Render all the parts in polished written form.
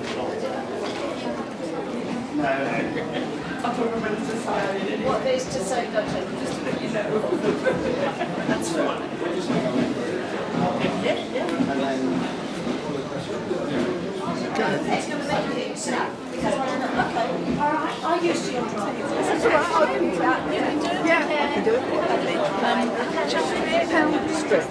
No. I don't remember to say. What there is to say, don't you? Just to let you know. That's right. Yeah. And then all the questions. Okay. All right. I used to your driving. That's all right. I can do that. You can do it. Yeah, I can do it. Just £8 strip.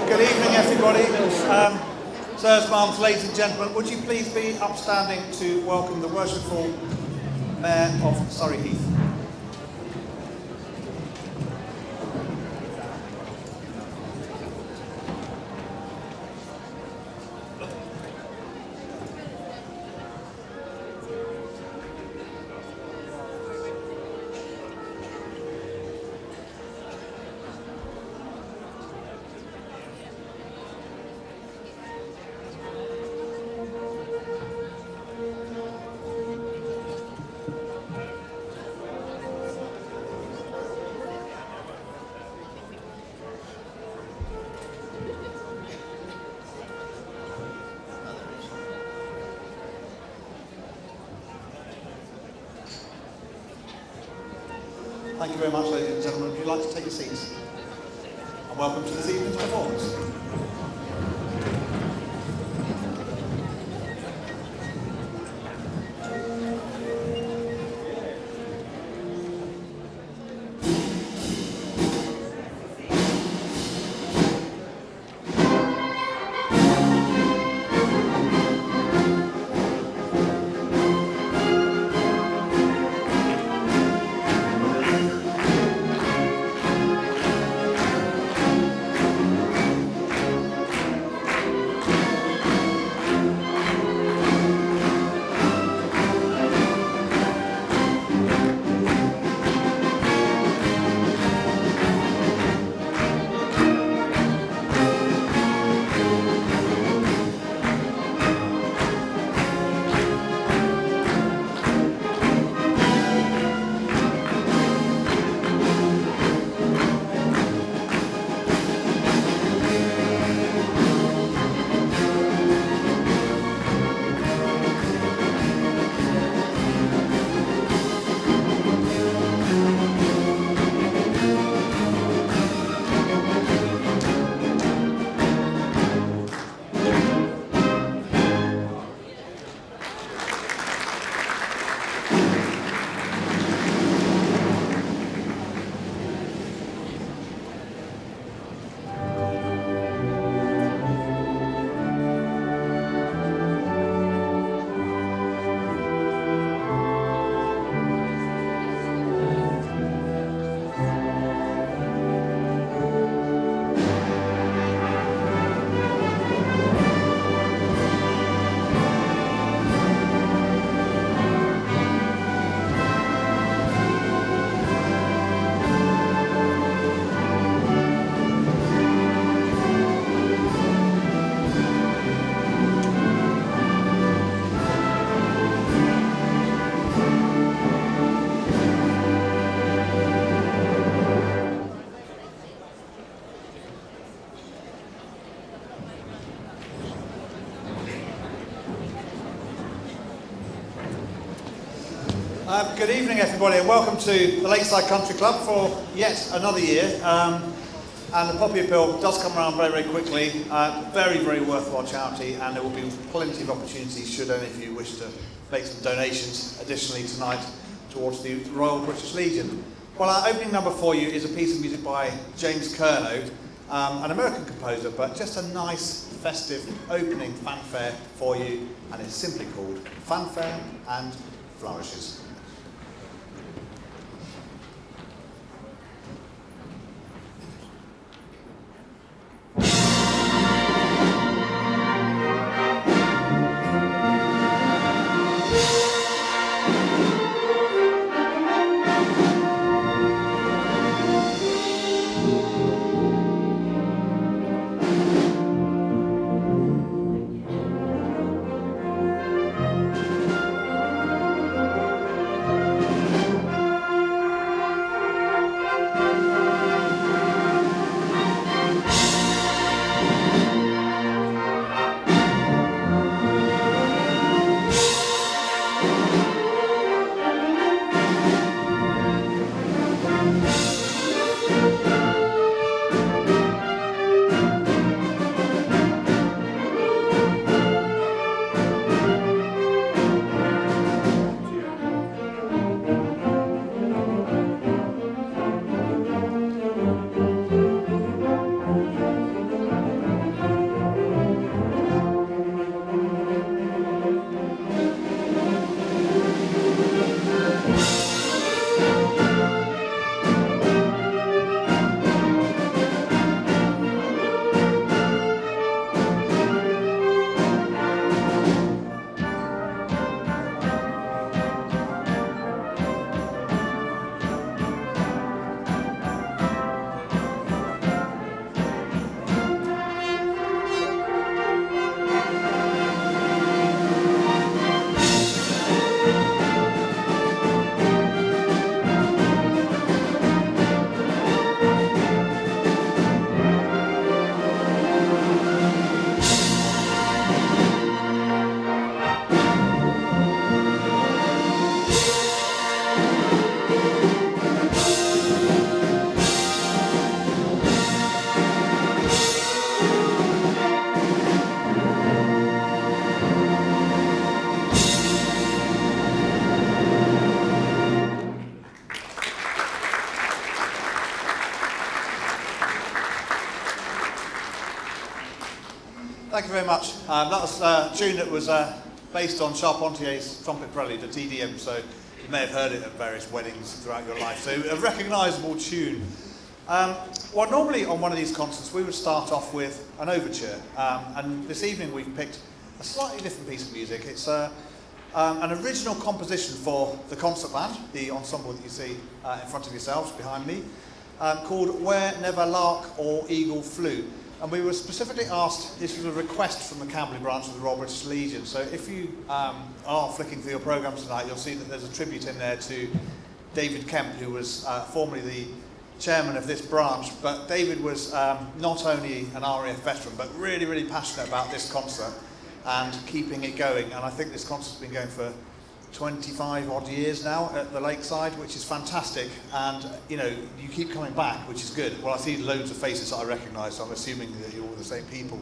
Good evening, everybody. Sirs, mums, ladies and gentlemen, would you please be upstanding to welcome the worshipful Mayor of Surrey Heath. Thank you very much, ladies and gentlemen. Would you like to take your seats? And welcome to this evening's performance. Good evening, everybody, and welcome to the Lakeside Country Club for yet another year. And the Poppy Appeal does come around very, very quickly. Very, very worthwhile charity, and there will be plenty of opportunities should any of you wish to make some donations additionally tonight towards the Royal British Legion. Well, our opening number for you is a piece of music by James Curnow, an American composer, but just a nice festive opening fanfare for you, and it's simply called Fanfare and Flourishes. Thank you very much. That was a tune that was based on Charpentier's trumpet prelude at EDM, so you may have heard it at various weddings throughout your life. So a recognisable tune. Well, normally on one of these concerts we would start off with an overture, and this evening we've picked a slightly different piece of music. It's an original composition for the concert band, the ensemble that you see in front of yourselves behind me, called Where Never Lark or Eagle Flew. And we were specifically asked, this was a request from the Camberley branch of the Royal British Legion, so if you are flicking through your programmes tonight, you'll see that there's a tribute in there to David Kemp, who was formerly the chairman of this branch. But David was not only an RAF veteran, but really, really passionate about this concert and keeping it going. And I think this concert's been going for 25 odd years now at the Lakeside, which is fantastic, and you know, you keep coming back, which is good. Well, I see loads of faces that I recognise, so I'm assuming that you're all the same people.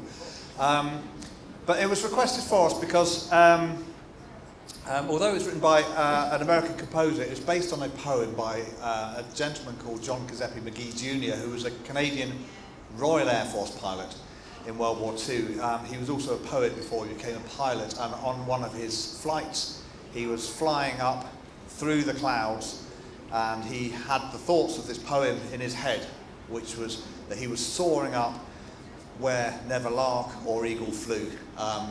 But it was requested for us because although it was written by an American composer, it was based on a poem by a gentleman called John Giuseppe McGee Jr., who was a Canadian Royal Air Force pilot in World War II. He was also a poet before he became a pilot, and on one of his flights he was flying up through the clouds, and he had the thoughts of this poem in his head, which was that he was soaring up where never lark or eagle flew,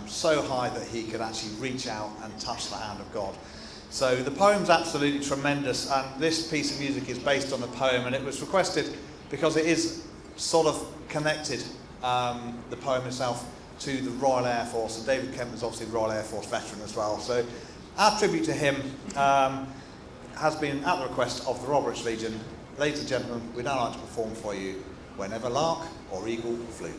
so high that he could actually reach out and touch the hand of God. So the poem's absolutely tremendous, and this piece of music is based on the poem, and it was requested because it is sort of connected, the poem itself, to the Royal Air Force, and David Kemp was obviously a Royal Air Force veteran as well. So our tribute to him has been at the request of the Royal British Legion. Ladies and gentlemen, we'd now like to perform for you Whenever Lark or Eagle Flew.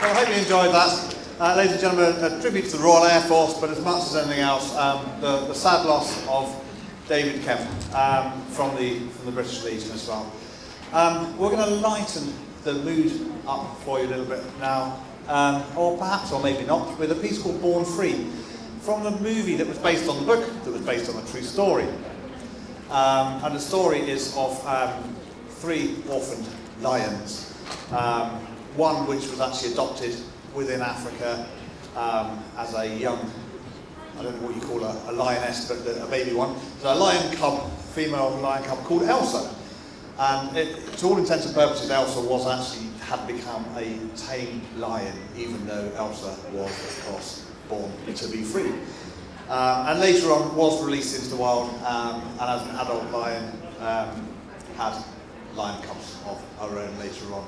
Well, I hope you enjoyed that. Ladies and gentlemen, a tribute to the Royal Air Force, but as much as anything else, the sad loss of David Kemp from the British Legion as well. We're going to lighten the mood up for you a little bit now, or perhaps, or maybe not, with a piece called Born Free, from the movie that was based on the book, that was based on a true story. And the story is of 3 orphaned lions. One which was actually adopted within Africa as a young, I don't know what you call a lioness, but a baby one. So a lion cub, female lion cub called Elsa. And to all intents and purposes, Elsa had become a tame lion, even though Elsa was, of course, born to be free. And later on was released into the wild, and as an adult lion, had lion cubs of her own later on.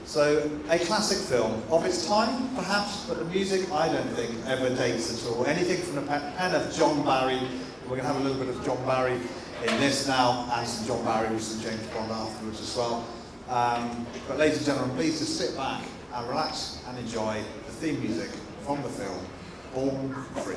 So, a classic film of its time, perhaps, but the music, I don't think, ever dates at all. Anything from the pen of John Barry. We're going to have a little bit of John Barry in this now, and some John Barry with some James Bond afterwards as well. But ladies and gentlemen, please just sit back and relax and enjoy the theme music from the film, Born Free.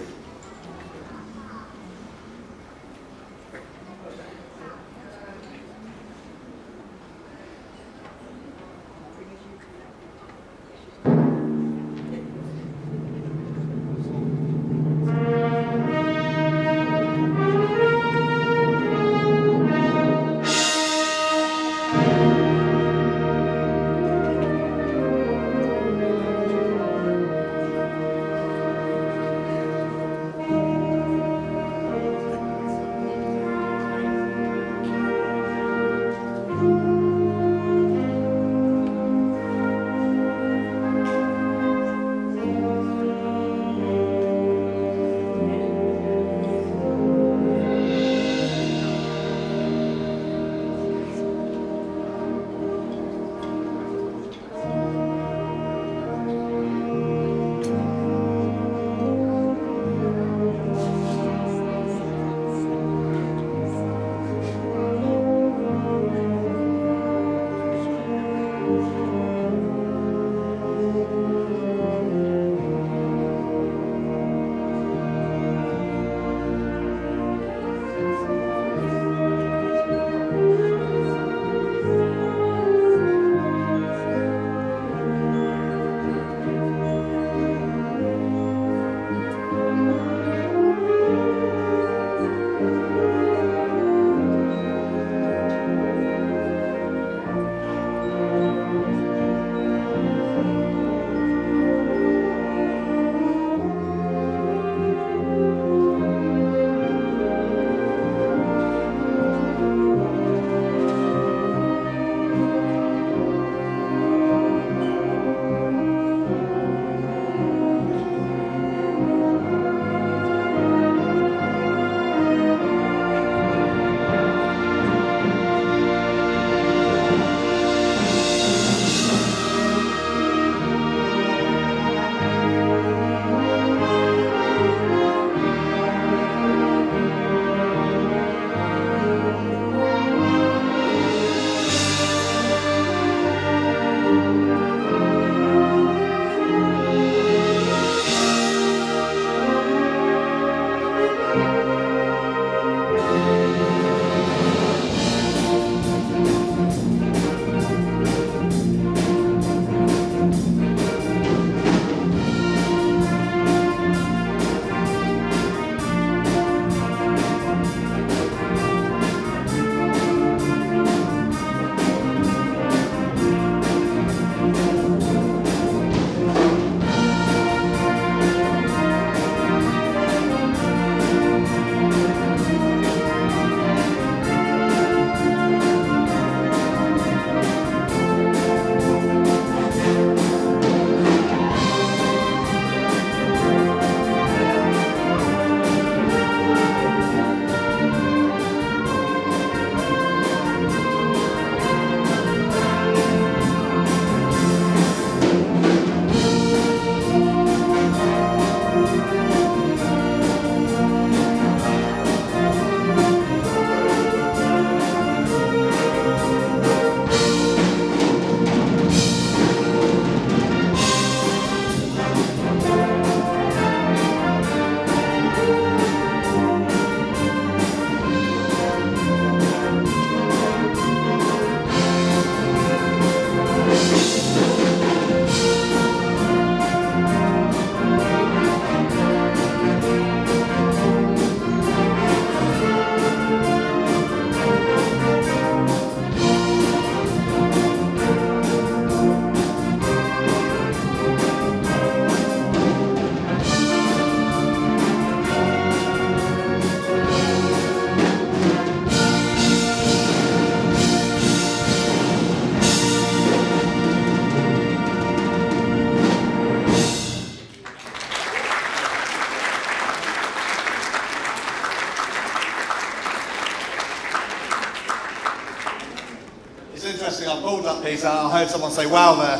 piece. I heard someone say, wow there.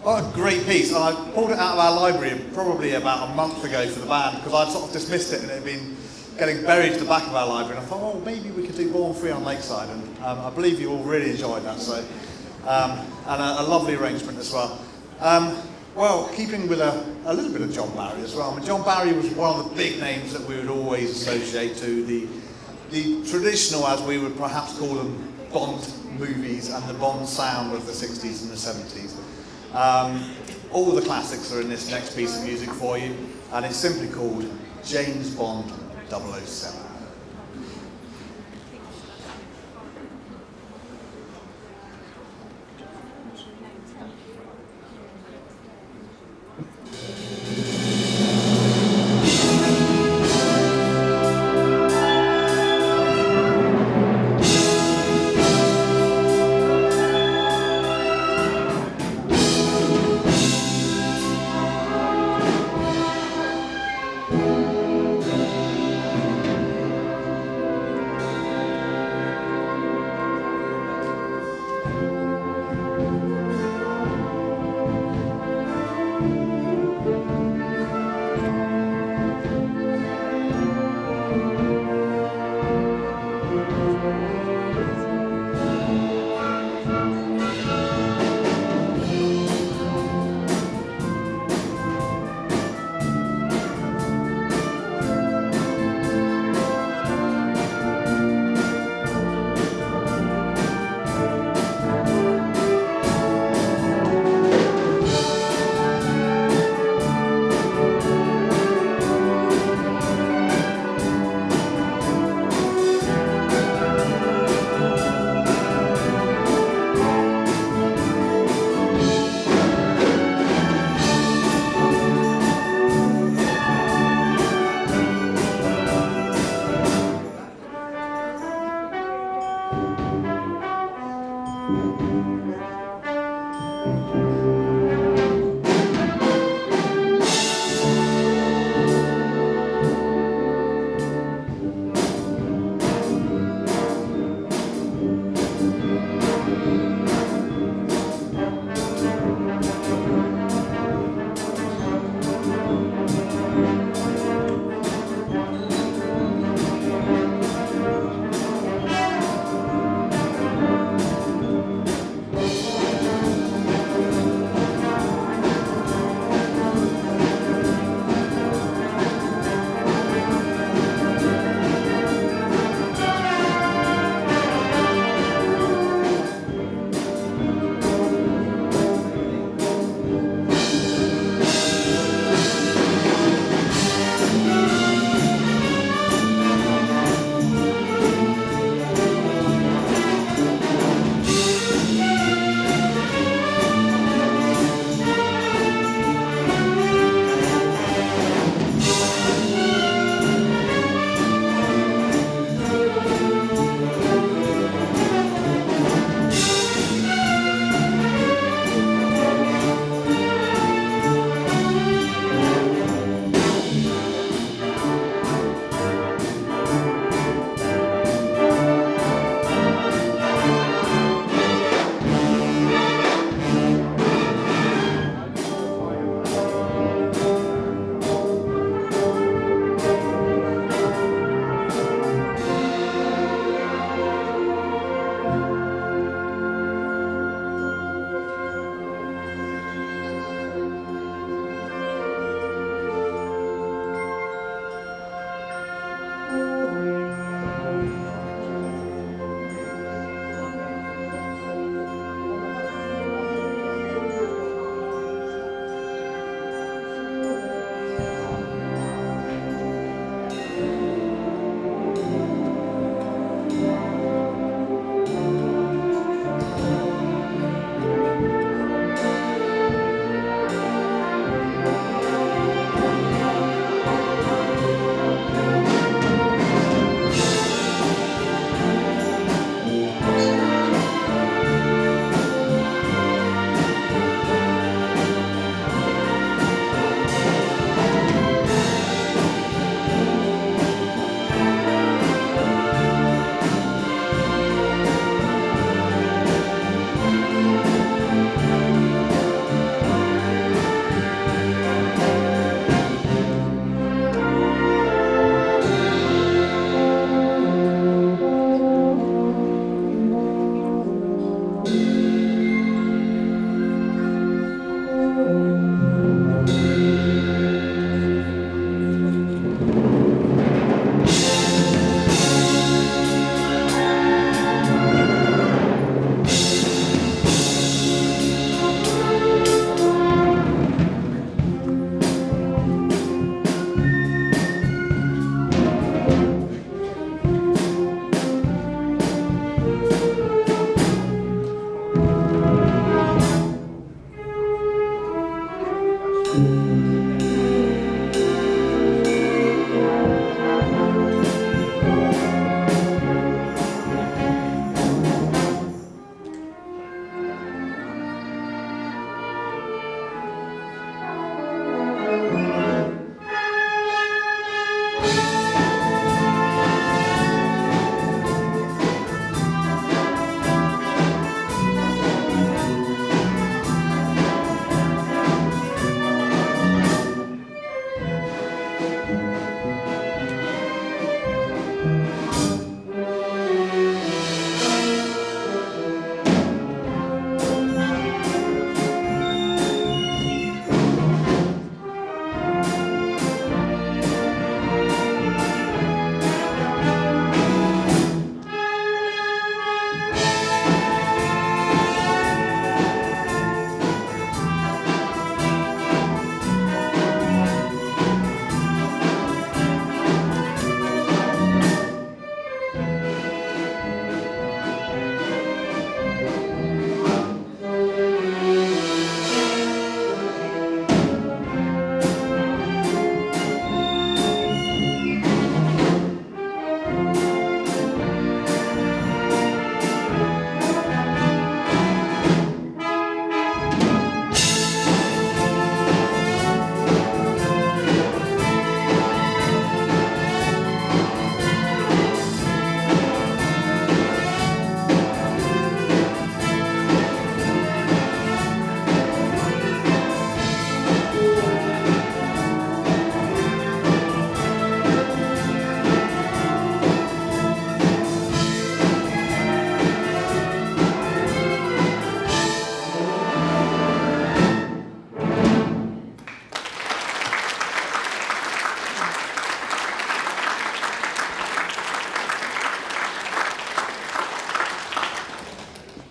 What a great piece. And I pulled it out of our library probably about a month ago for the band because I'd sort of dismissed it and it had been getting buried to the back of our library. And I thought, well, maybe we could do Born Free on Lakeside. And I believe you all really enjoyed that. So, and a lovely arrangement as well. Well, keeping with a little bit of John Barry as well. I mean, John Barry was one of the big names that we would always associate to the traditional, as we would perhaps call them, Bond movies and the Bond sound of the 60s and the 70s. All the classics are in this next piece of music for you, and it's simply called James Bond 007.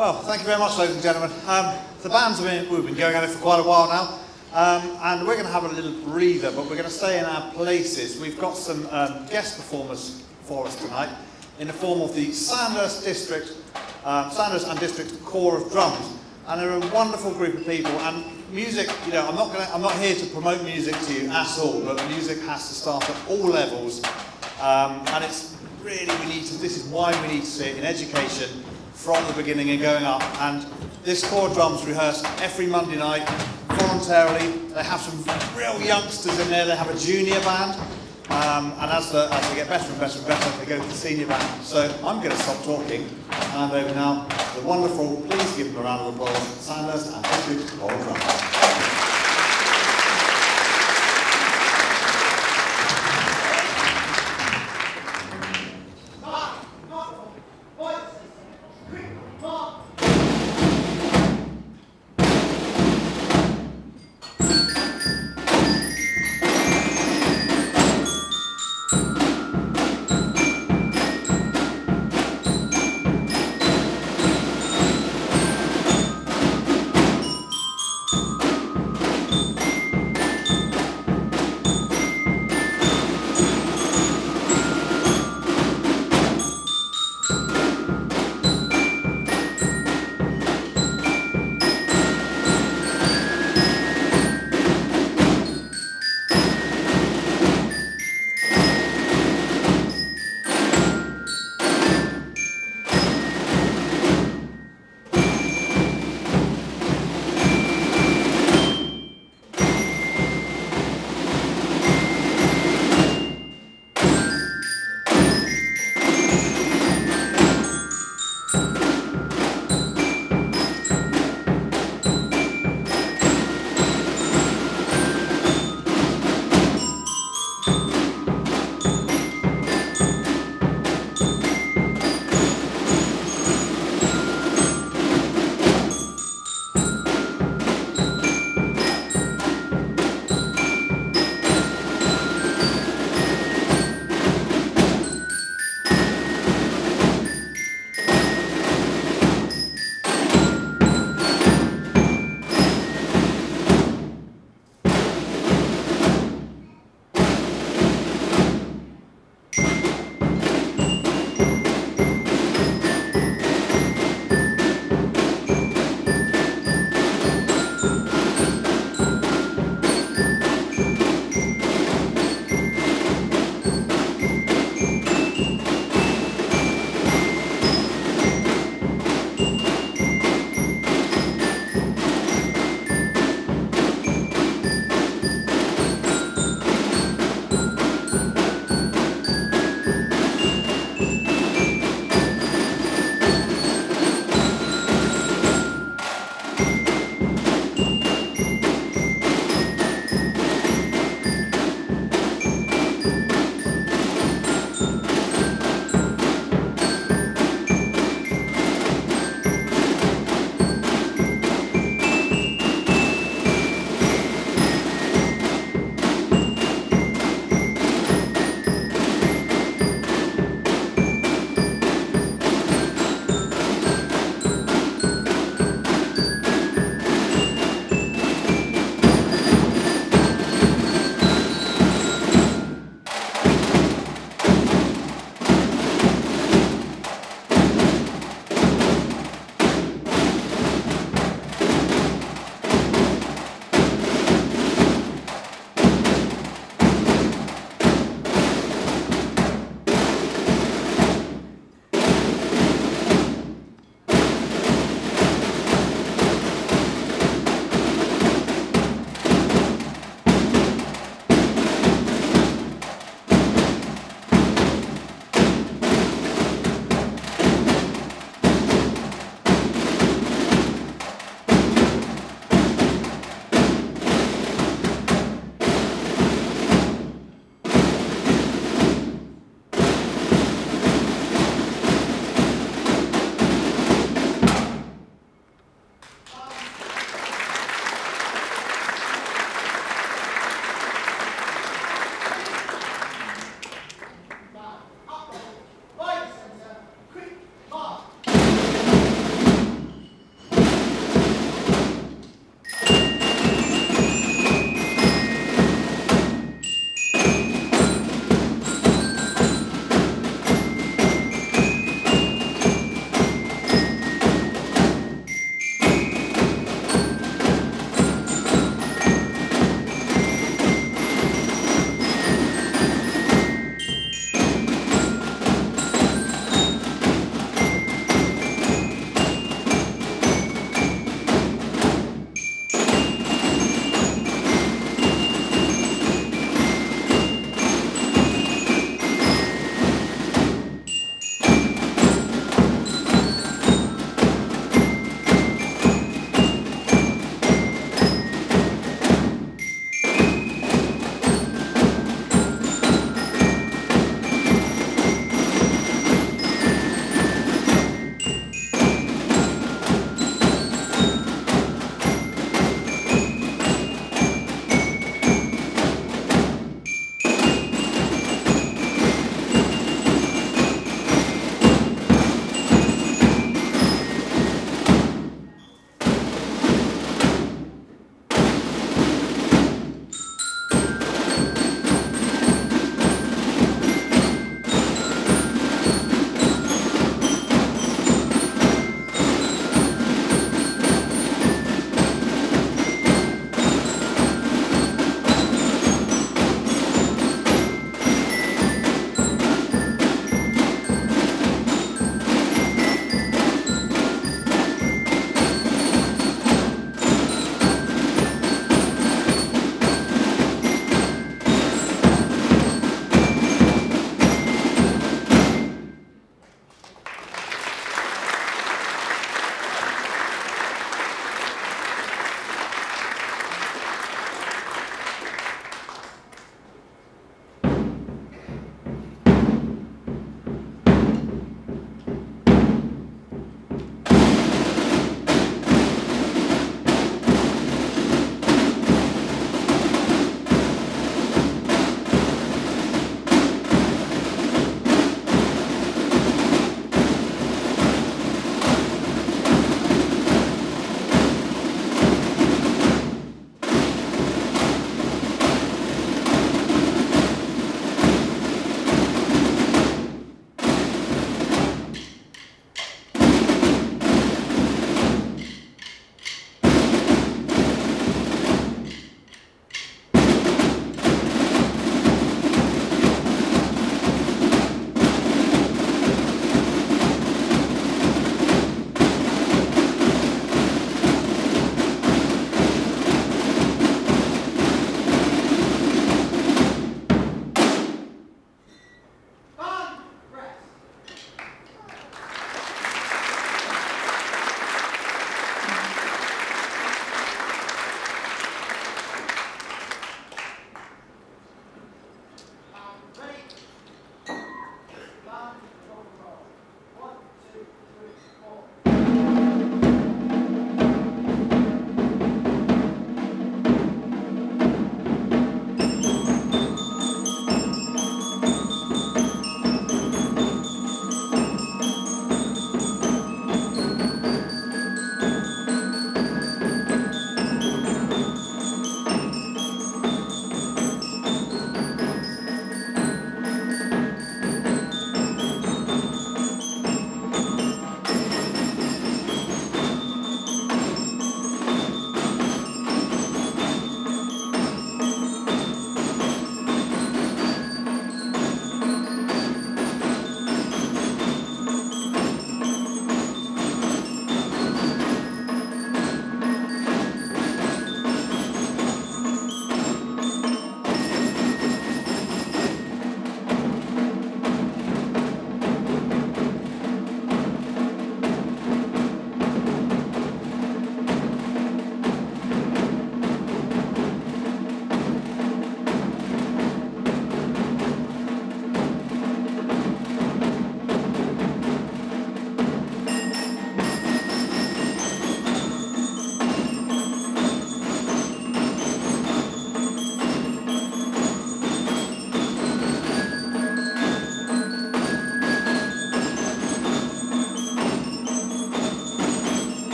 Well, thank you very much, ladies and gentlemen. The bands we've been going at it for quite a while now, and we're going to have a little breather, but we're going to stay in our places. We've got some guest performers for us tonight in the form of the Sandhurst and District Corps of Drums, and they're a wonderful group of people. And music, you know, I'm not here to promote music to you at all, but music has to start at all levels, and it's really this is why we need to see it in education from the beginning and going up. And this Corps of Drums rehearse every Monday night voluntarily. They have some real youngsters in there. They have a junior band, and as they get better and better and better, they go to the senior band. So I'm going to stop talking and hand over now to the wonderful, please give them a round of applause, Sandhurst and District Corps of Drums.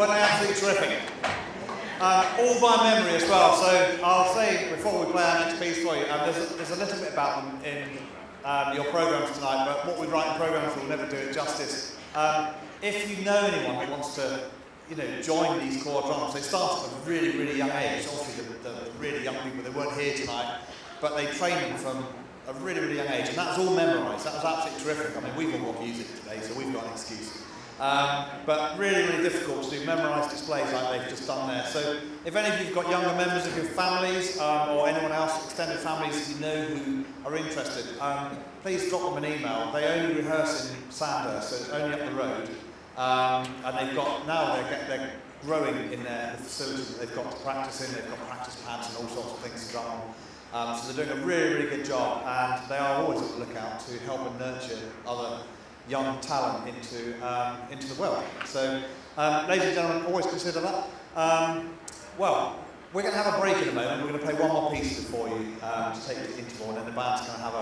Weren't they absolutely terrific? All by memory as well, so I'll say before we play our next piece for you, there's a little bit about them in your programmes tonight, but what we write in programmes will never do it justice. If you know anyone who wants to join these core drums, they start at a really, really young age. Obviously the really young people, they weren't here tonight, but they train them from a really, really young age, and that was all memorised. That was absolutely terrific. I mean, we've all got music today, so we've got an excuse. But really, really difficult to do memorised displays like they've just done there. So if any of you've got younger members of your families or anyone else, extended families that you know who are interested, please drop them an email. They only rehearse in Sandhurst, so it's only up the road. And they've got, now they're growing in the facility that they've got to practice in. They've got practice pads and all sorts of things to drum on. So they're doing a really, really good job, and they are always on the lookout to help and nurture other young talent into the world. So, ladies and gentlemen, always consider that. Well, we're going to have a break in a moment. We're going to play one more piece before you to take you to interval, and then the band's going to have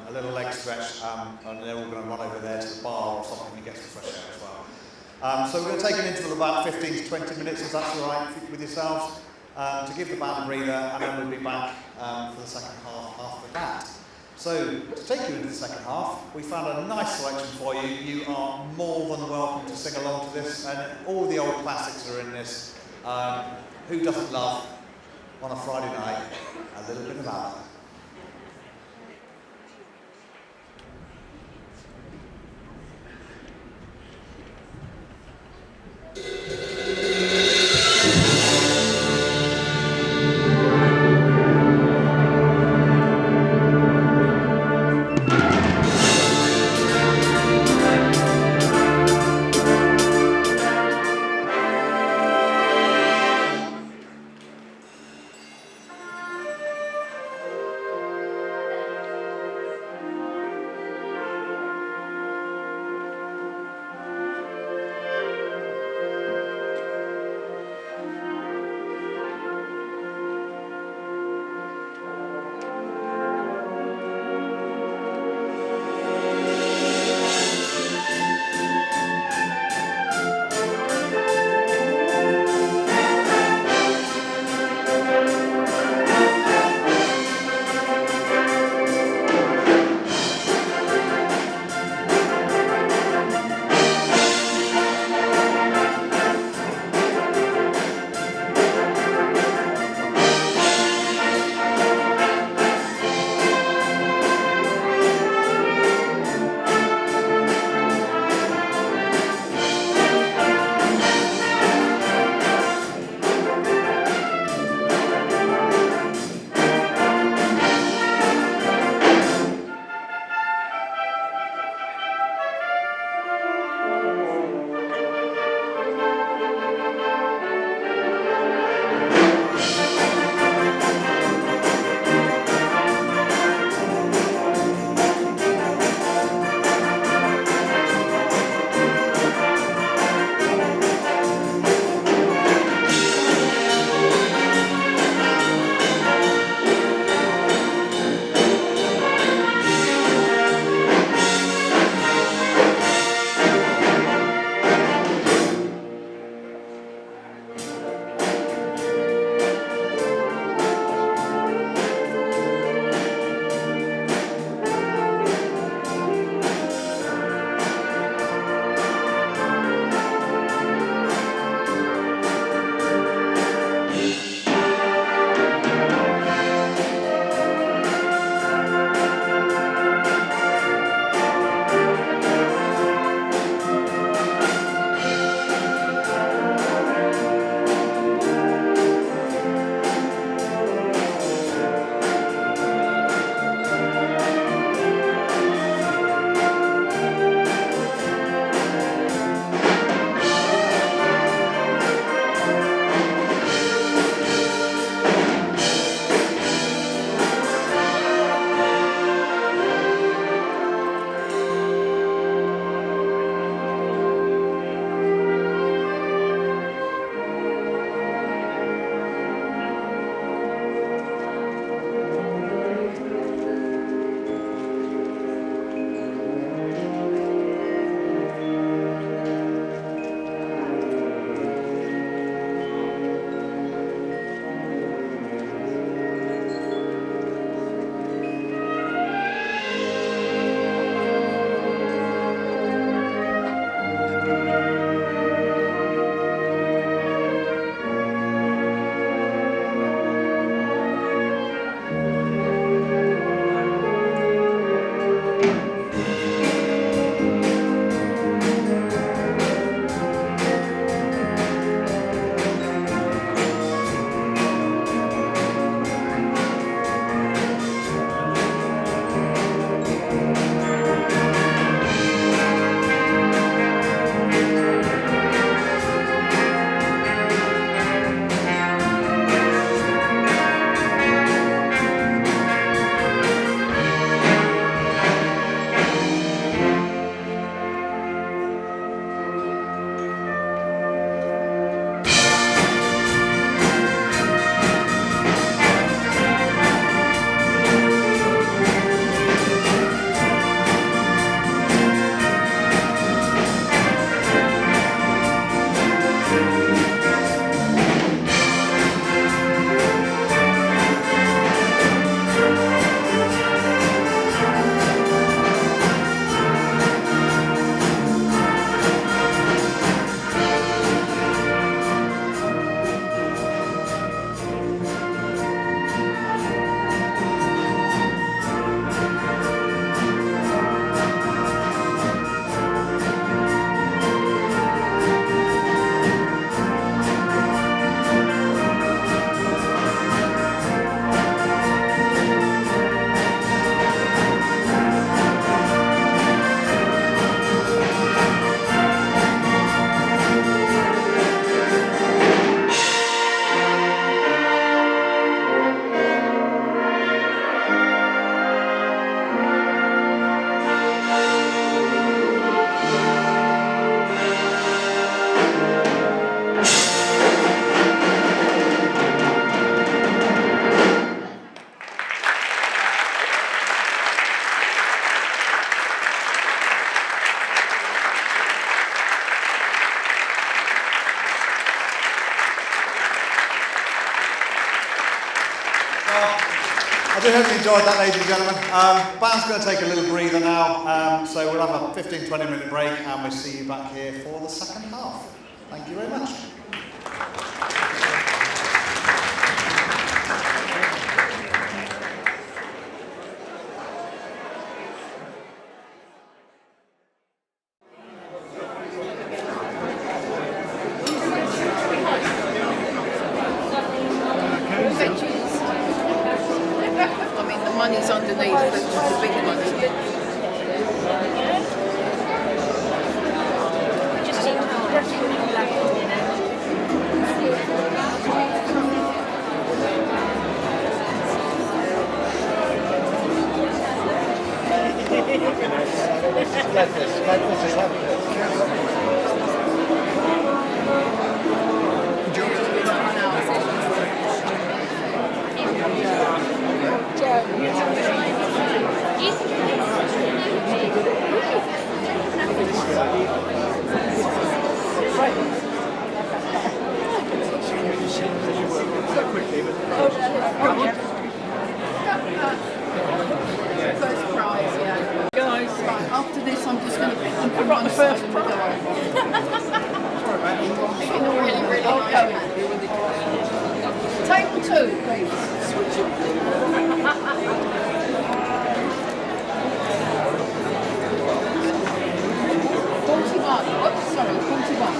a little leg stretch, and they're all going to run over there to the bar or something and get some fresh air as well. So we're going to take an interval of about 15 to 20 minutes, if that's all right with yourselves, to give the band a breather, and then we'll be back for the second half after that. So, to take you into the second half, we found a nice selection for you. You are more than welcome to sing along to this, and all the old classics are in this. Who doesn't love, on a Friday night, a little bit of ABBA? do hope you enjoyed that, ladies and gentlemen. Band's going to take a little breather now, so we'll have a 15-20 minute break and we'll see you back here for the second half. Thank you very much. I mean, the money's underneath, but the big money. First prize, yeah. Guys, right, after this I'm just going to I've got the first prize. Really, really nice. Table 2, please. 41. Oops, sorry, 41.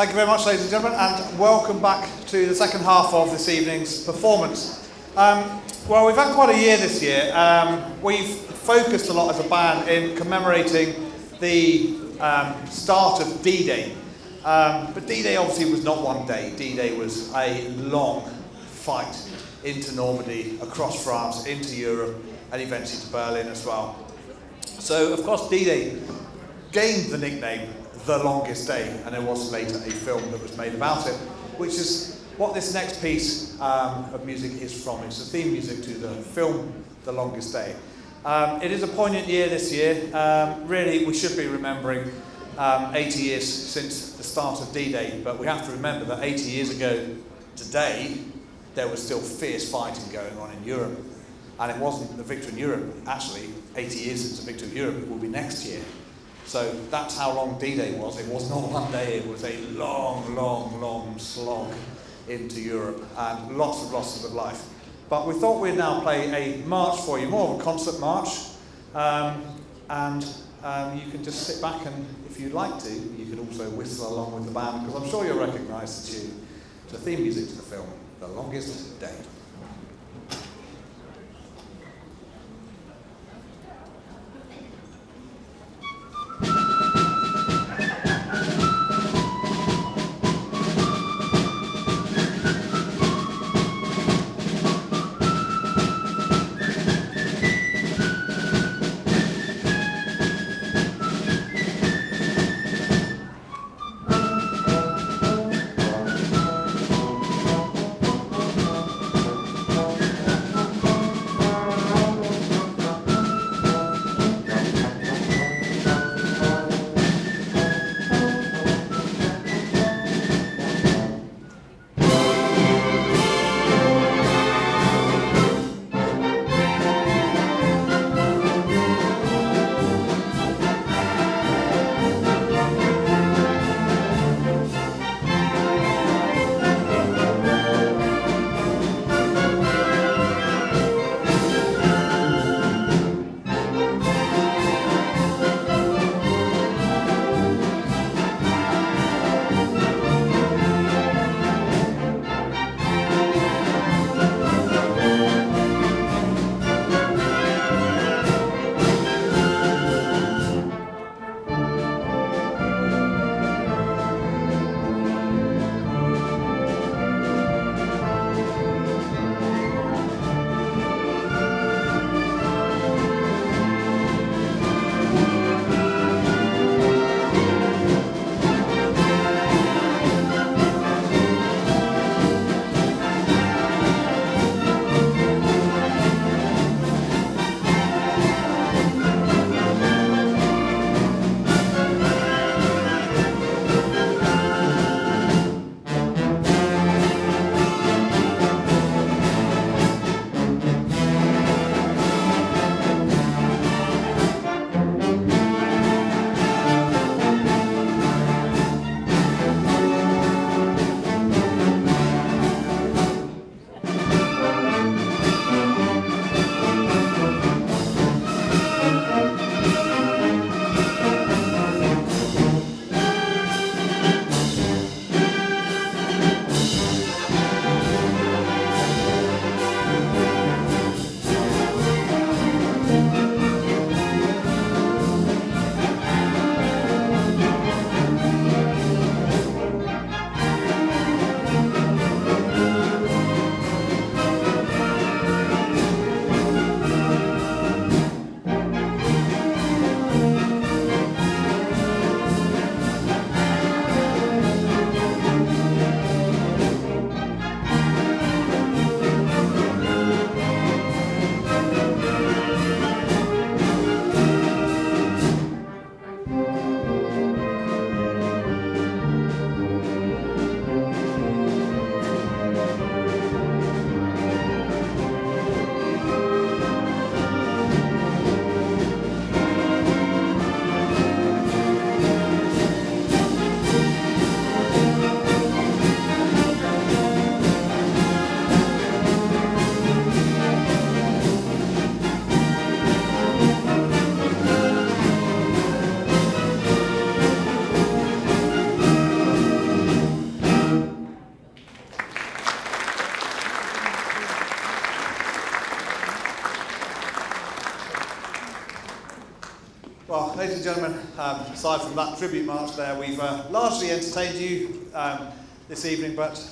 Thank you very much, ladies and gentlemen, and welcome back to the second half of this evening's performance. Well, we've had quite a year this year. We've focused a lot as a band in commemorating the start of D-Day. But D-Day obviously was not one day. D-Day was a long fight into Normandy, across France, into Europe, and eventually to Berlin as well. So, of course, D-Day gained the nickname The Longest Day, and there was later a film that was made about it, which is what this next piece of music is from. It's the theme music to the film The Longest Day. It is a poignant year this year. Really, we should be remembering 80 years since the start of D-Day, but we have to remember that 80 years ago today, there was still fierce fighting going on in Europe. And it wasn't the victory in Europe. Actually, 80 years since the victory in Europe, it will be next year. So that's how long D-Day was. It was not one day, it was a long, long, long slog into Europe and lots of losses of life. But we thought we'd now play a march for you, more of a concert march. You can just sit back and, if you'd like to, you can also whistle along with the band, because I'm sure you'll recognise the tune. It's the theme music to the film, The Longest Day. ladies and gentlemen, aside from that tribute march there, we've largely entertained you this evening, but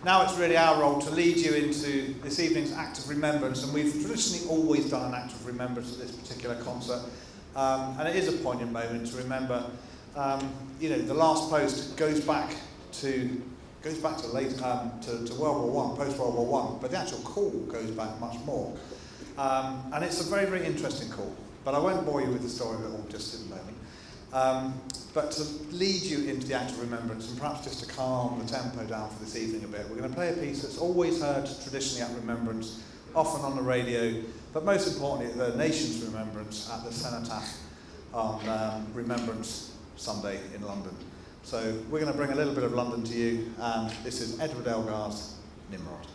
now it's really our role to lead you into this evening's act of remembrance, and we've traditionally always done an act of remembrance at this particular concert, and it is a poignant moment to remember. The last post goes back to World War One, post World War One, but the actual call goes back much more, and it's a very, very interesting call. But I won't bore you with the story of it all just in a moment. But to lead you into the act of remembrance, and perhaps just to calm the tempo down for this evening a bit, we're going to play a piece that's always heard traditionally at remembrance, often on the radio, but most importantly at the nation's remembrance at the Cenotaph on Remembrance Sunday in London. So we're going to bring a little bit of London to you, and this is Edward Elgar's Nimrod.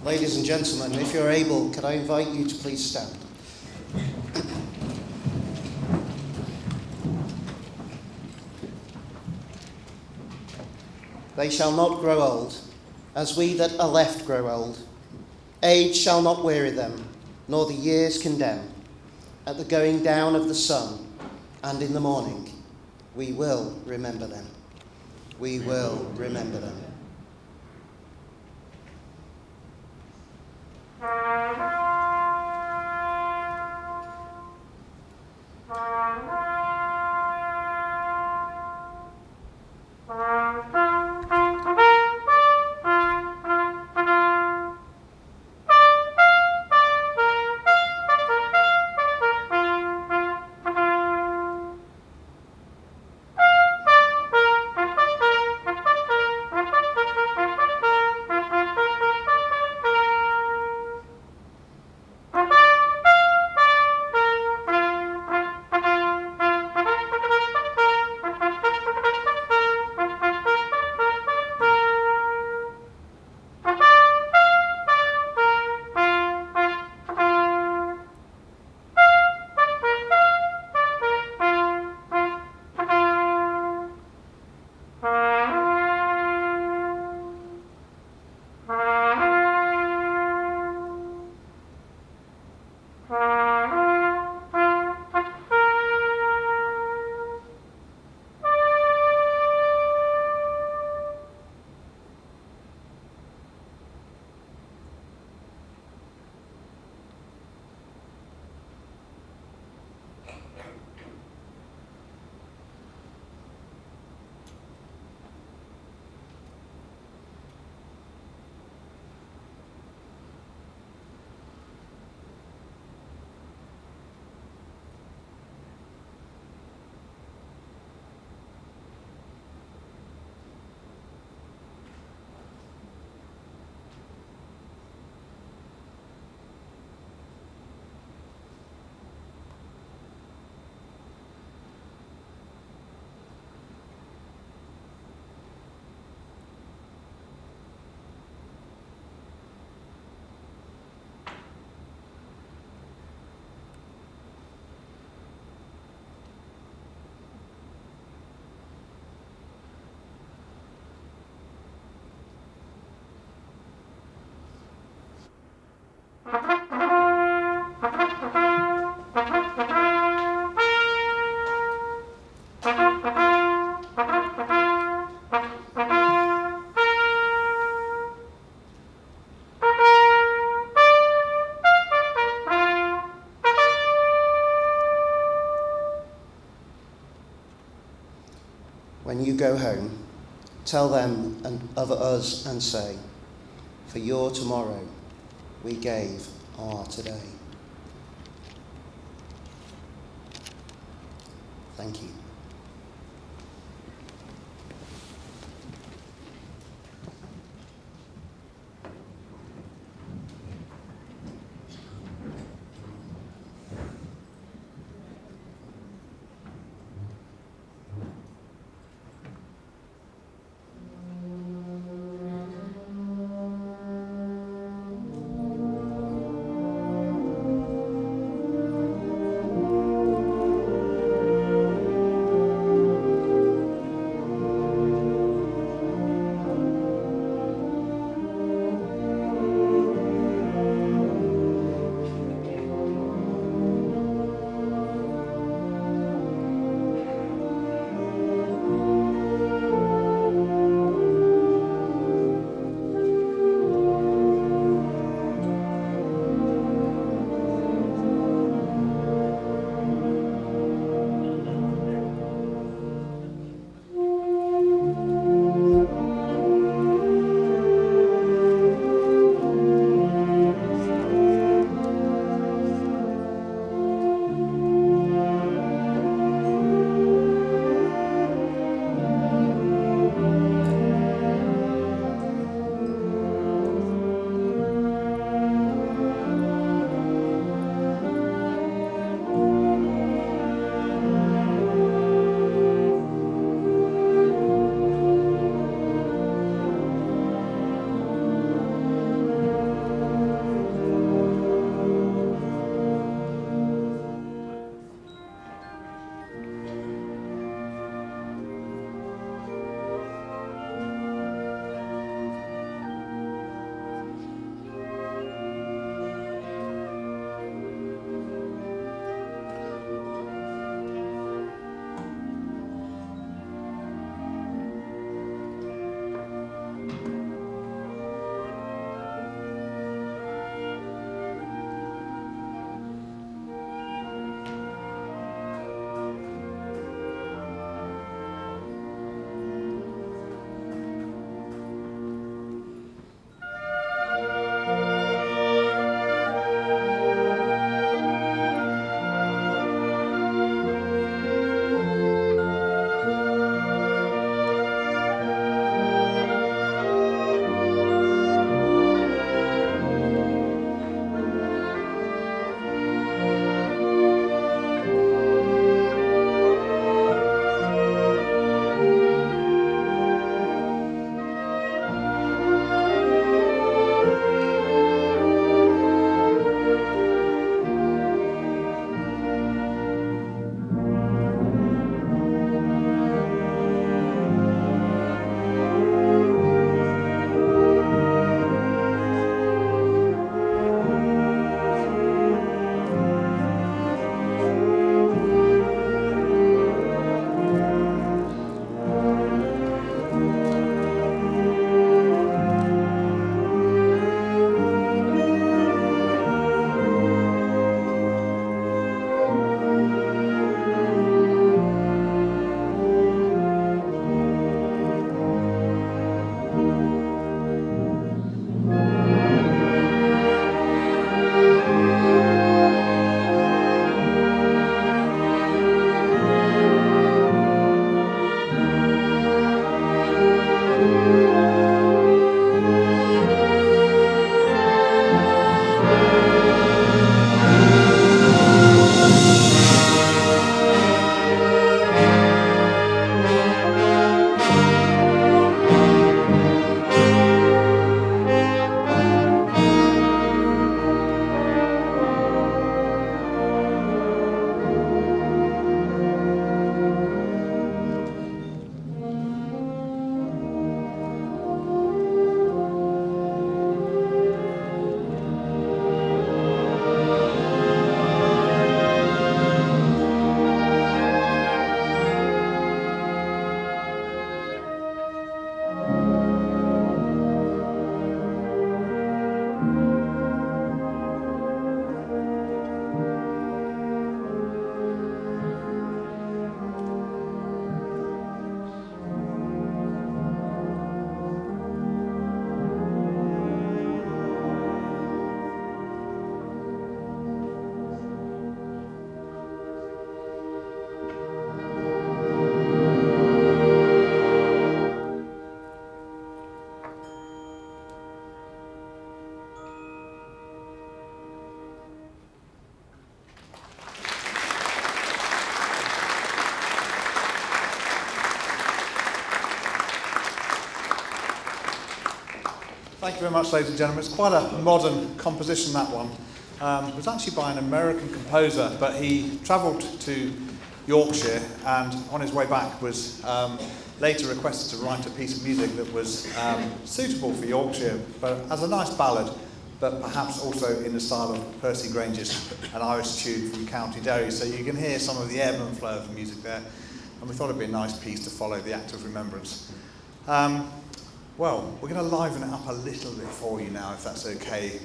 Ladies and gentlemen, if you're able, could I invite you to please stand? They shall not grow old, as we that are left grow old. Age shall not weary them, nor the years condemn. At the going down of the sun, and in the morning, we will remember them. We will remember them. When you go home, tell them and of us and say, for your tomorrow we gave our today. Thank you. Thank you very much, ladies and gentlemen. It's quite a modern composition, that one. It was actually by an American composer, but he travelled to Yorkshire and on his way back was later requested to write a piece of music that was suitable for Yorkshire, but as a nice ballad, but perhaps also in the style of Percy Grange's An Irish Tune from County Derry. So you can hear some of the ebb and flow of the music there. And we thought it'd be a nice piece to follow the Act of Remembrance. Well, we're going to liven it up a little bit for you now, if that's okay,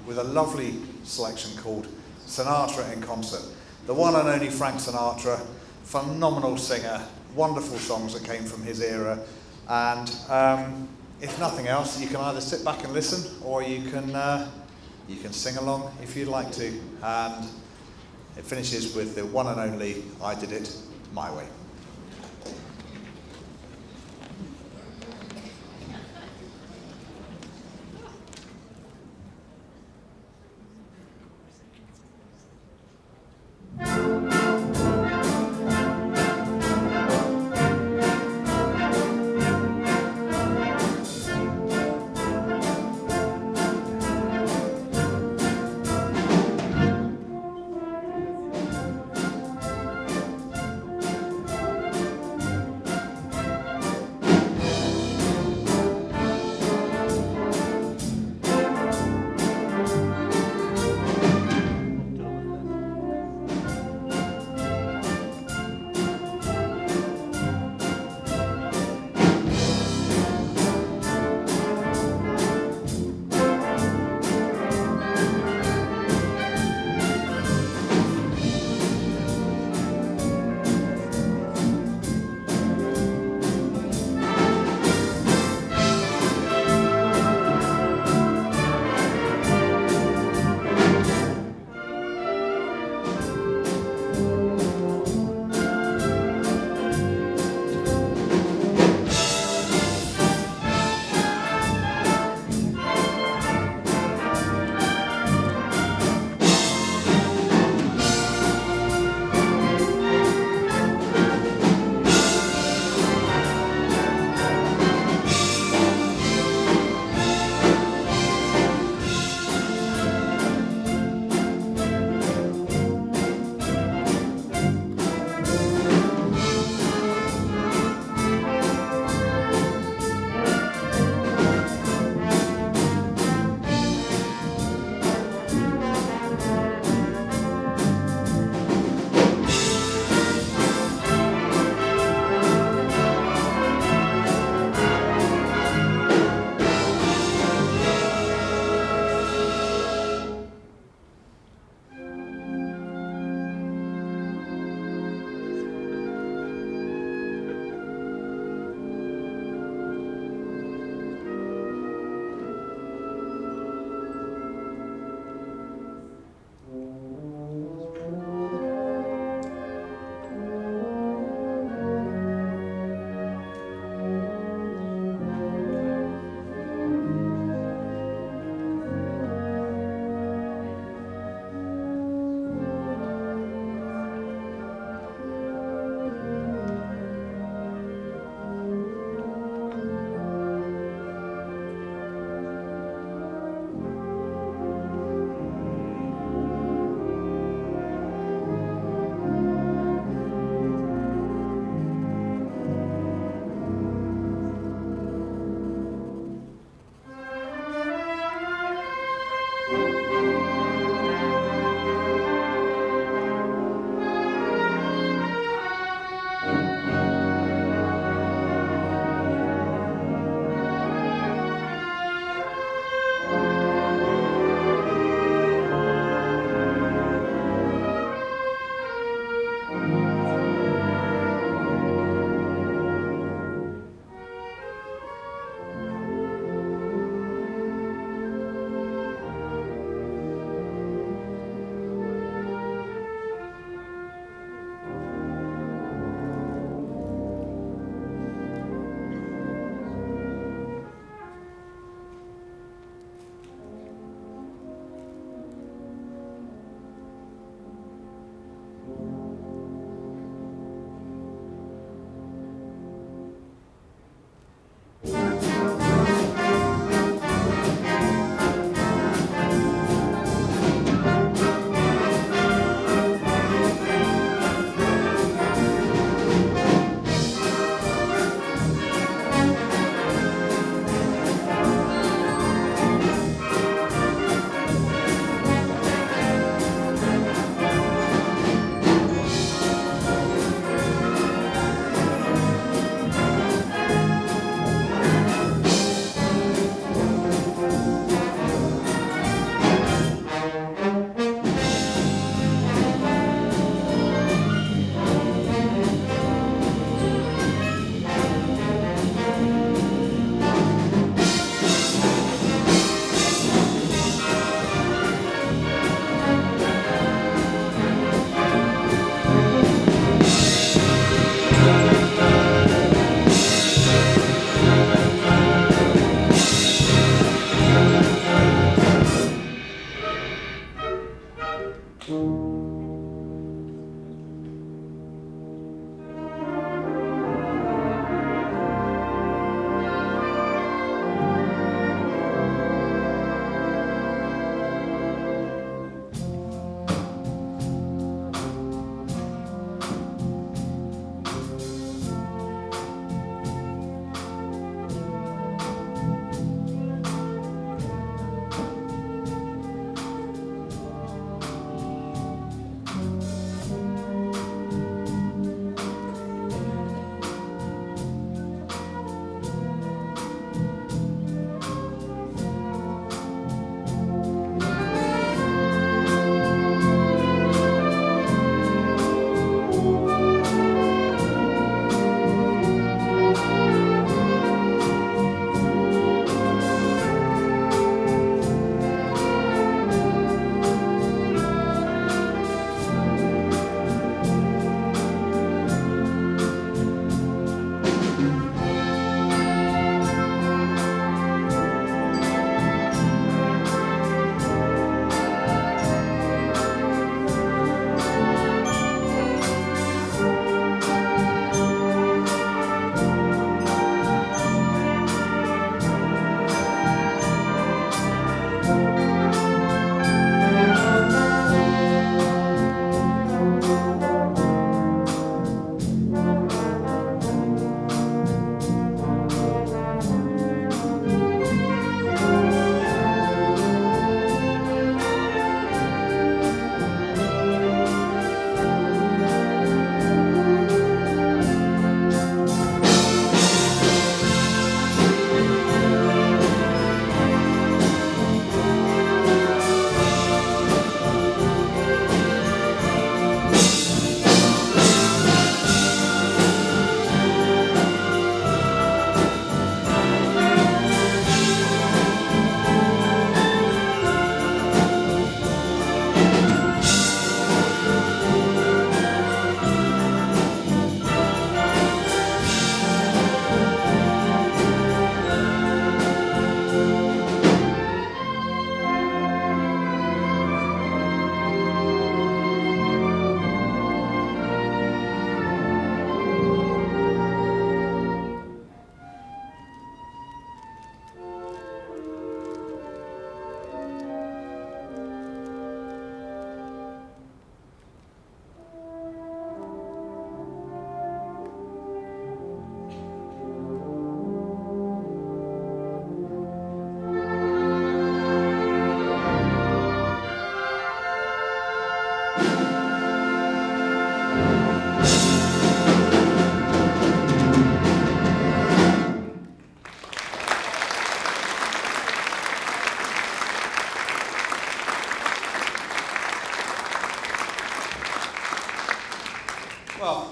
with a lovely selection called Sinatra in Concert. The one and only Frank Sinatra, phenomenal singer, wonderful songs that came from his era, and if nothing else, you can either sit back and listen, or you can sing along if you'd like to. And it finishes with the one and only I Did It My Way.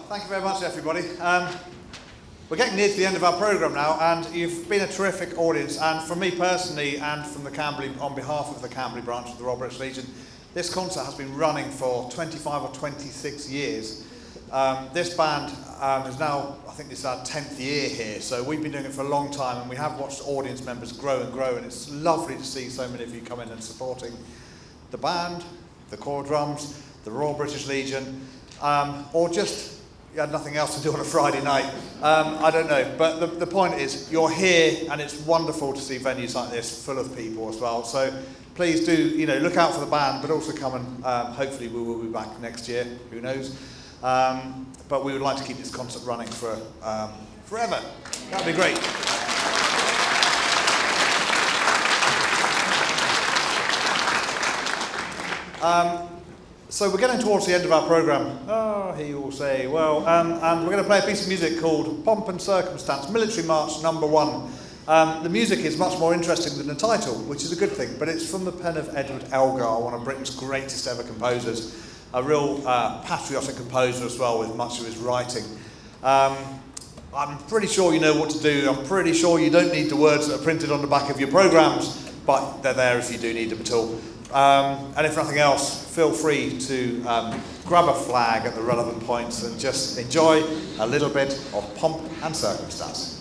Thank you very much, everybody. We're getting near to the end of our programme now, and you've been a terrific audience. And from me personally, and from the Camberley, on behalf of the Camberley branch of the Royal British Legion, this concert has been running for 25 or 26 years. This band is now, I think this is our 10th year here, so we've been doing it for a long time, and we have watched audience members grow and grow, and it's lovely to see so many of you come in and supporting the band, the corps drums, the Royal British Legion, or just you had nothing else to do on a Friday night. I don't know, but the point is you're here, and it's wonderful to see venues like this full of people as well. So please do, look out for the band, but also come and hopefully we will be back next year. Who knows? But we would like to keep this concert running for forever. That'd be great. So we're getting towards the end of our programme. Oh, he will say, well, and we're going to play a piece of music called Pomp and Circumstance, Military March No. 1. The music is much more interesting than the title, which is a good thing, but it's from the pen of Edward Elgar, one of Britain's greatest ever composers, a real patriotic composer as well, with much of his writing. I'm pretty sure you know what to do. I'm pretty sure you don't need the words that are printed on the back of your programmes, but they're there if you do need them at all. And if nothing else, feel free to grab a flag at the relevant points and just enjoy a little bit of pomp and circumstance.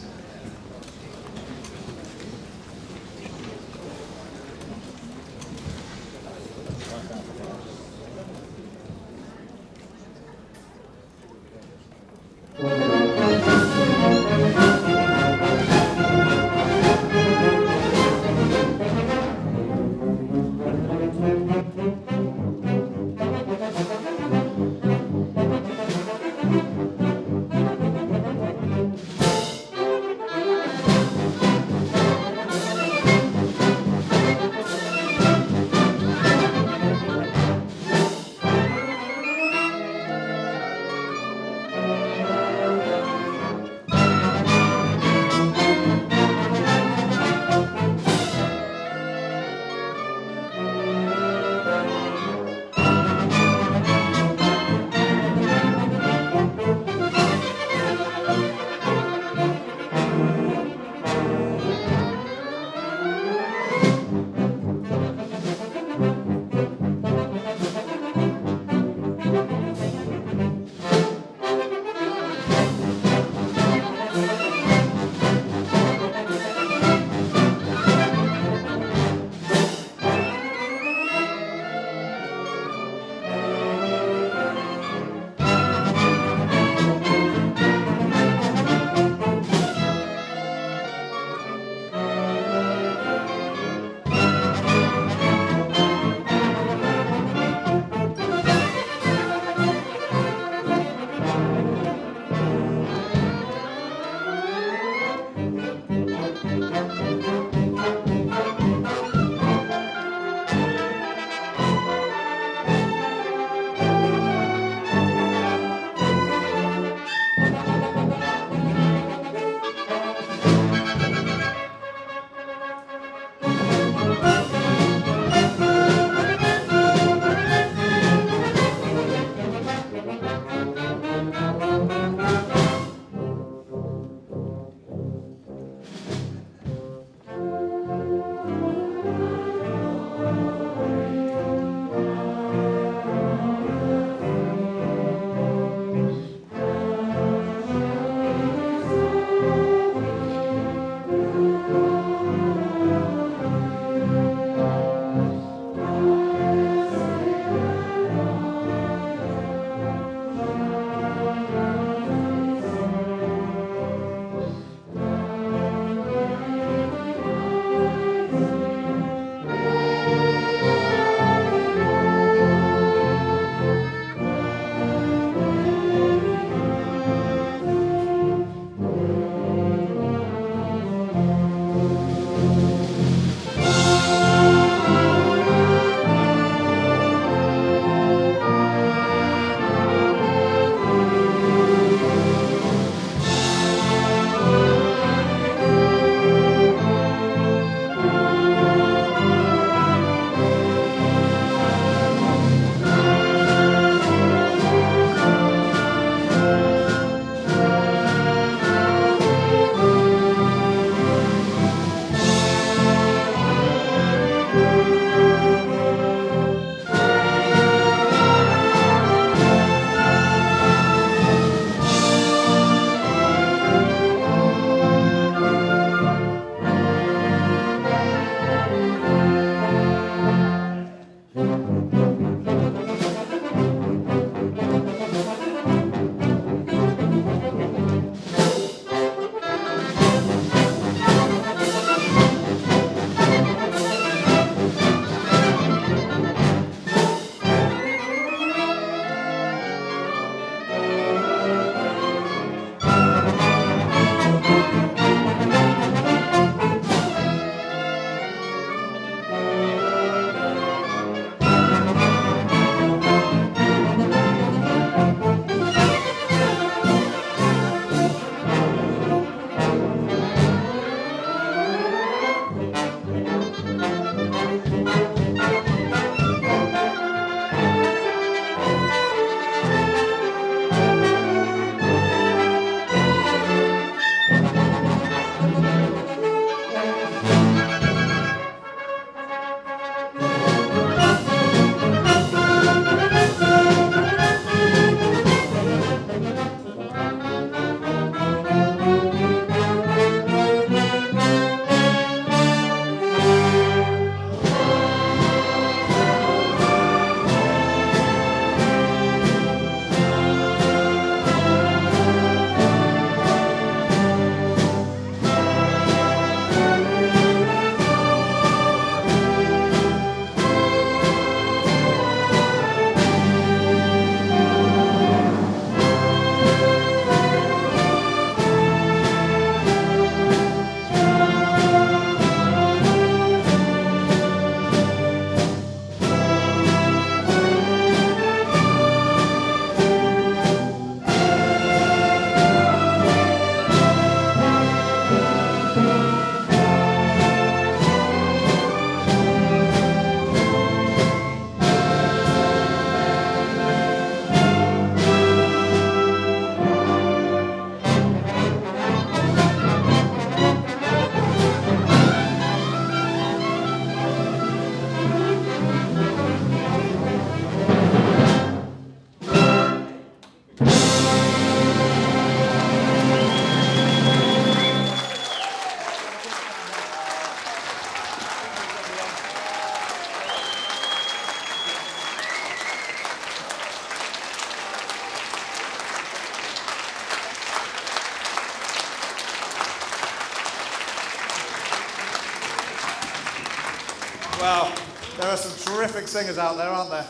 Well, there are some terrific singers out there, aren't there?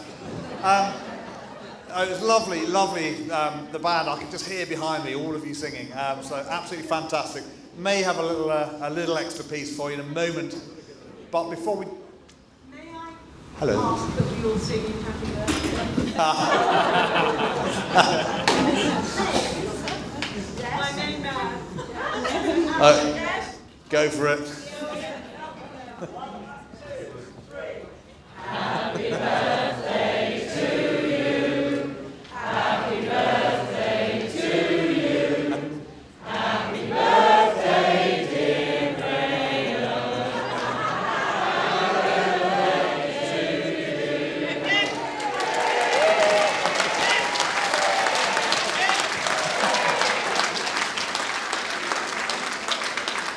It was lovely, the band. I could just hear behind me all of you singing. So absolutely fantastic. May have a little extra piece for you in a moment. But before we... May I Hello. ask that we all sing Happy Birthday? My main man. Go for it. Happy birthday to you. Happy birthday to you. Happy birthday, dear Graham. Happy birthday to you.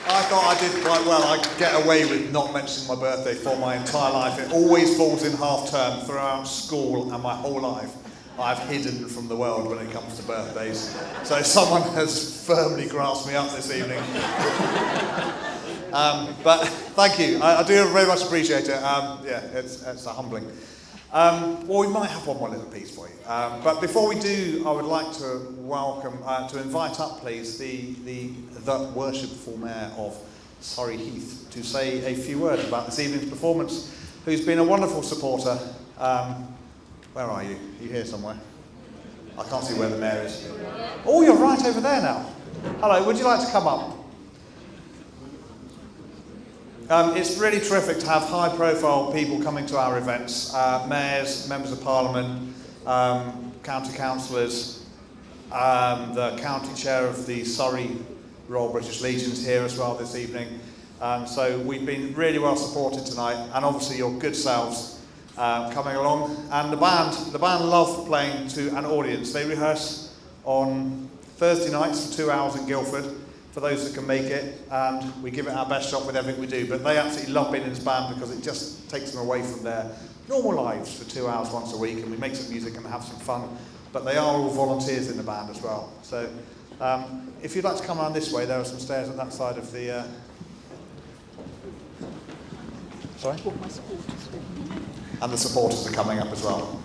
I thought I did quite well. I could get away with not mentioning my birthday for my entire life. It always falls in half term throughout school and my whole life. I've hidden from the world when it comes to birthdays. So someone has firmly grasped me up this evening. But thank you. I do very much appreciate it. It's humbling. Well, we might have one more little piece for you. But before we do, I would like to welcome, to invite up, please, the worshipful mayor of Surrey, Heath, to say a few words about this evening's performance, who's been a wonderful supporter. Where are you? Are you here somewhere? I can't see where the mayor is. Oh, you're right over there now. Hello, would you like to come up? It's really terrific to have high-profile people coming to our events, mayors, members of parliament, county councillors, the county chair of the Surrey Royal British Legion's here as well this evening. So we've been really well supported tonight, and obviously your good selves coming along. And the band love playing to an audience. They rehearse on Thursday nights for 2 hours in Guildford, for those that can make it, and we give it our best shot with everything we do. But they absolutely love being in this band because it just takes them away from their normal lives for 2 hours once a week, and we make some music and have some fun. But they are all volunteers in the band as well. So if you'd like to come around this way, there are some stairs at that side of the... Sorry? And the supporters are coming up as well.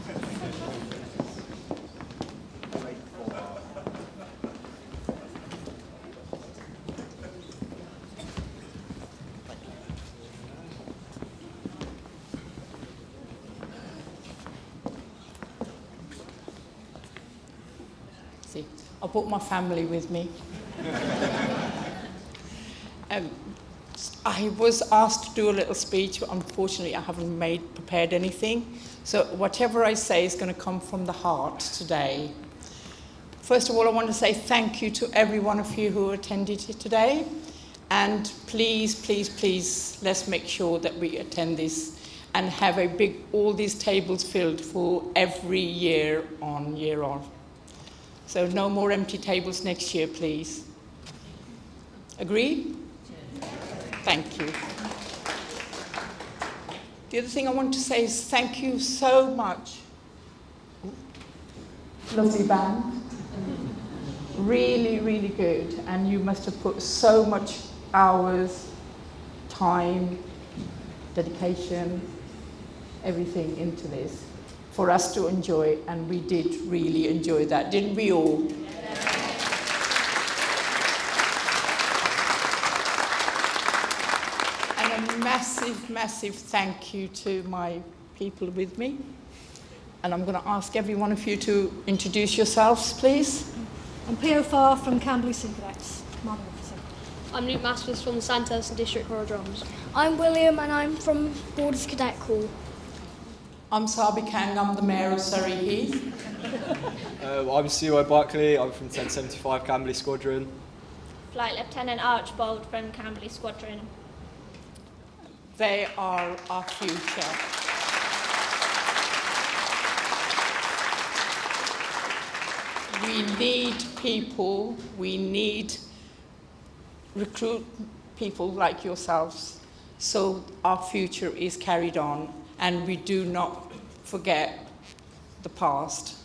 I brought my family with me. I was asked to do a little speech, but unfortunately I haven't prepared anything. So whatever I say is going to come from the heart today. First of all, I want to say thank you to every one of you who attended today. And please, please, please, let's make sure that we attend this and have all these tables filled for every year on, year on. So no more empty tables next year, please. Agree? Thank you. The other thing I want to say is thank you so much. Lovely band. Really, really good. And you must have put so much hours, time, dedication, everything into this for us to enjoy, and we did really enjoy that, didn't we all? And a massive, massive thank you to my people with me. And I'm going to ask every one of you to introduce yourselves, please. I'm P.O. Farr from Camberley Super Cadets, Commanding Officer. I'm Luke Masters from the Sandhurst District Royal Drums. I'm William and I'm from Borders Cadet Corps. I'm Sarbi Kang, I'm the Mayor of Surrey Heath. I'm C.O. Barclay, I'm from 1075 Camberley Squadron. Flight Lieutenant Archbold from Camberley Squadron. They are our future. We need people, we need recruit people like yourselves so our future is carried on and we do not forget the past,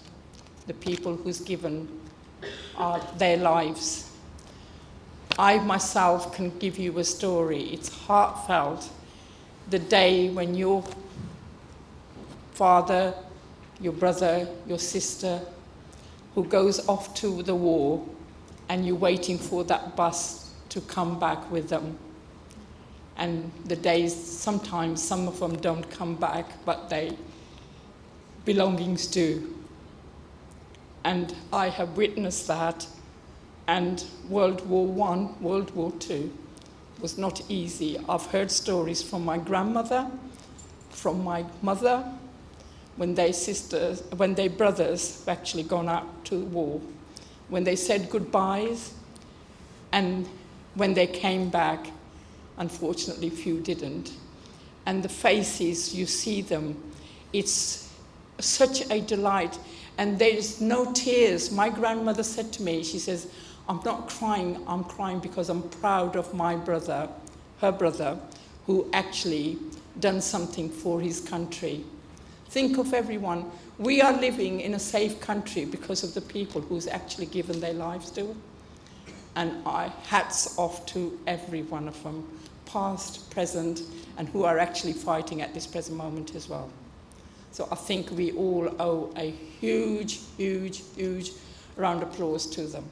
the people who's given their lives. I myself can give you a story. It's heartfelt. the day when your father, your brother, your sister, who goes off to the war, and you're waiting for that bus to come back with them. And the days, sometimes some of them don't come back, but their belongings do. And I have witnessed that. And World War I, World War II was not easy. I've heard stories from my grandmother, from my mother, when their brothers have actually gone out to the war, when they said goodbyes, and when they came back, unfortunately few didn't. And the faces, you see them, it's such a delight. And there's no tears. My grandmother said to me, she says, I'm not crying, I'm crying because I'm proud of my brother, her brother, who actually done something for his country. Think of everyone. We are living in a safe country because of the people who's actually given their lives to. And hats off to every one of them, past, present, and who are actually fighting at this present moment as well. So I think we all owe a huge, huge, huge round of applause to them.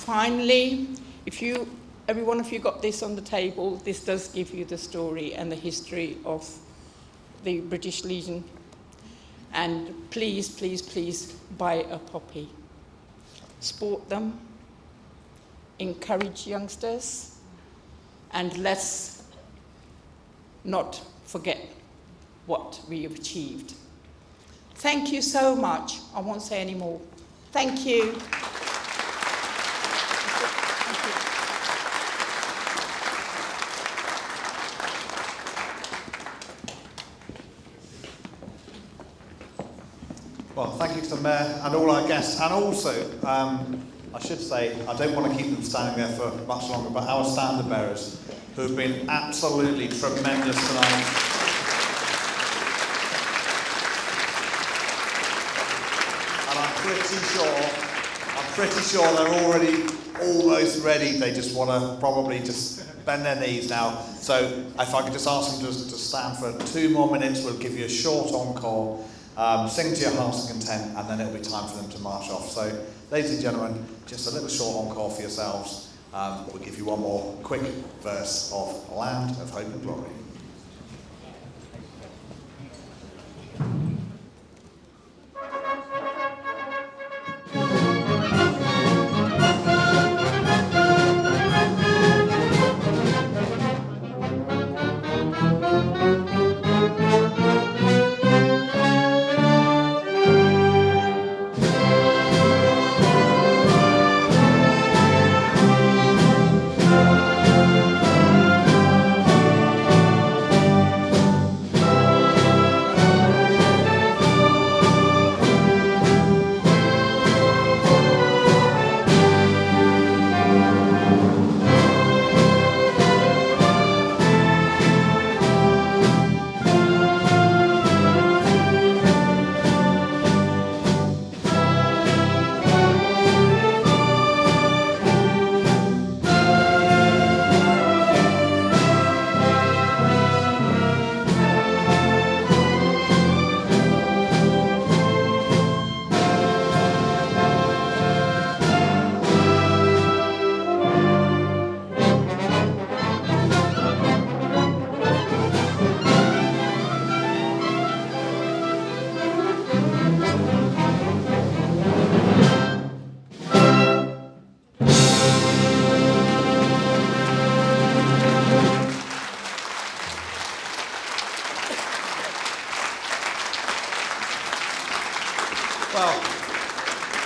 Finally, every one of you got this on the table, this does give you the story and the history of the British Legion. And please, please, please buy a copy. Support them, encourage youngsters, and let's not forget what we have achieved. Thank you so much. I won't say any more. Thank you. Well, thank you to the Mayor and all our guests, and also, I should say, I don't want to keep them standing there for much longer, but our standard bearers, who have been absolutely tremendous tonight. And I'm pretty sure they're already almost ready. They just want to probably just bend their knees now. So if I could just ask them to stand for 2 more minutes, we'll give you a short encore. Sing to your heart's content, and then it'll be time for them to march off. So, ladies and gentlemen, just a little short encore for yourselves. We'll give you one more quick verse of Land of Hope and Glory.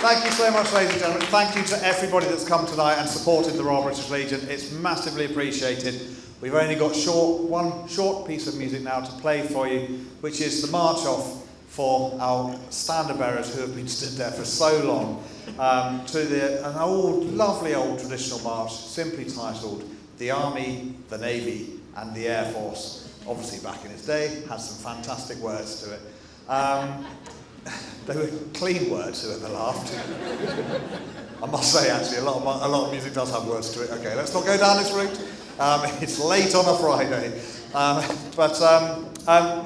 Thank you so much, ladies and gentlemen. Thank you to everybody that's come tonight and supported the Royal British Legion. It's massively appreciated. We've only got one short piece of music now to play for you, which is the march off for our standard bearers who have been stood there for so long, to an lovely old traditional march, simply titled "The Army, the Navy and the Air Force." Obviously back in its day, had some fantastic words to it. They were clean words, whoever laughed. I must say, actually, a lot of music does have words to it. Okay, let's not go down this route. It's late on a Friday.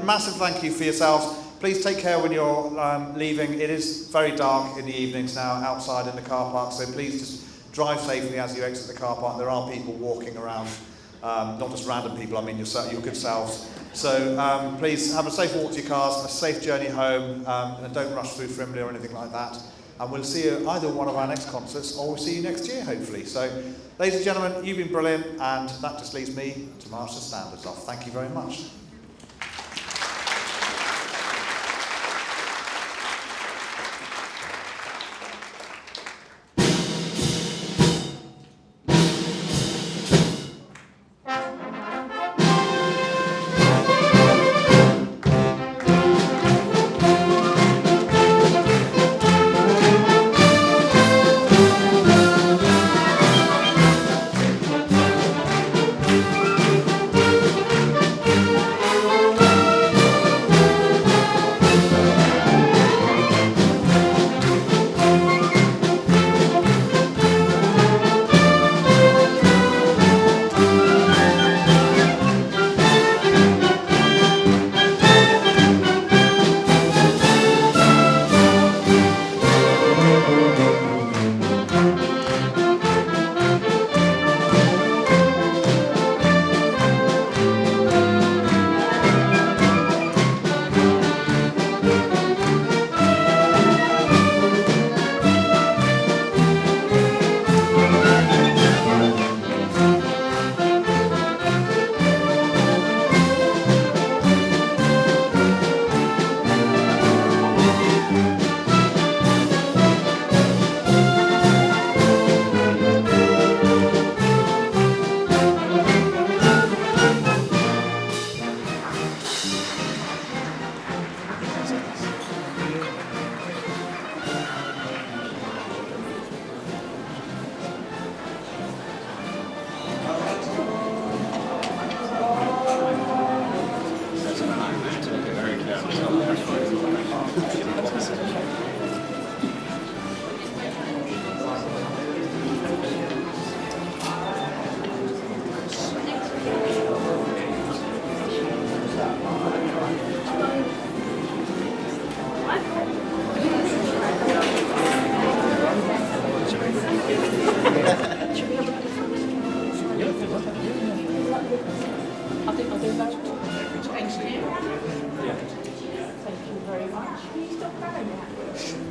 Massive thank you for yourselves. Please take care when you're leaving. It is very dark in the evenings now outside in the car park, so please just drive safely as you exit the car park. There are people walking around, not just random people, I mean your good selves. So please have a safe walk to your cars, a safe journey home, and don't rush through Frimley or anything like that. And we'll see you either one of our next concerts, or we'll see you next year, hopefully. So, ladies and gentlemen, you've been brilliant, and that just leaves me to march the standards off. Thank you very much.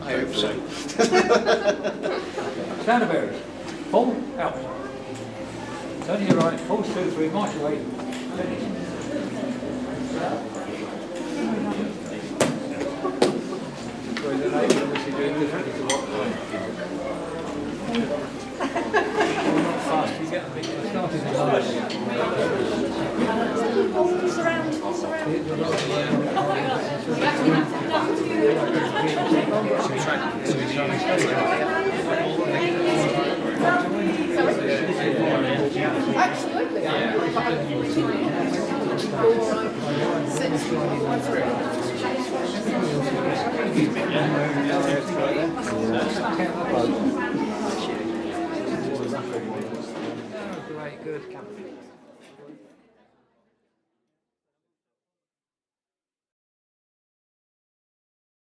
I hope so. Standard bearers. Pull out. Turn to your right. Pulse 2, 3. March away. Finish. So the name obviously doing differently to what not fast. You get a bit started in Great, good.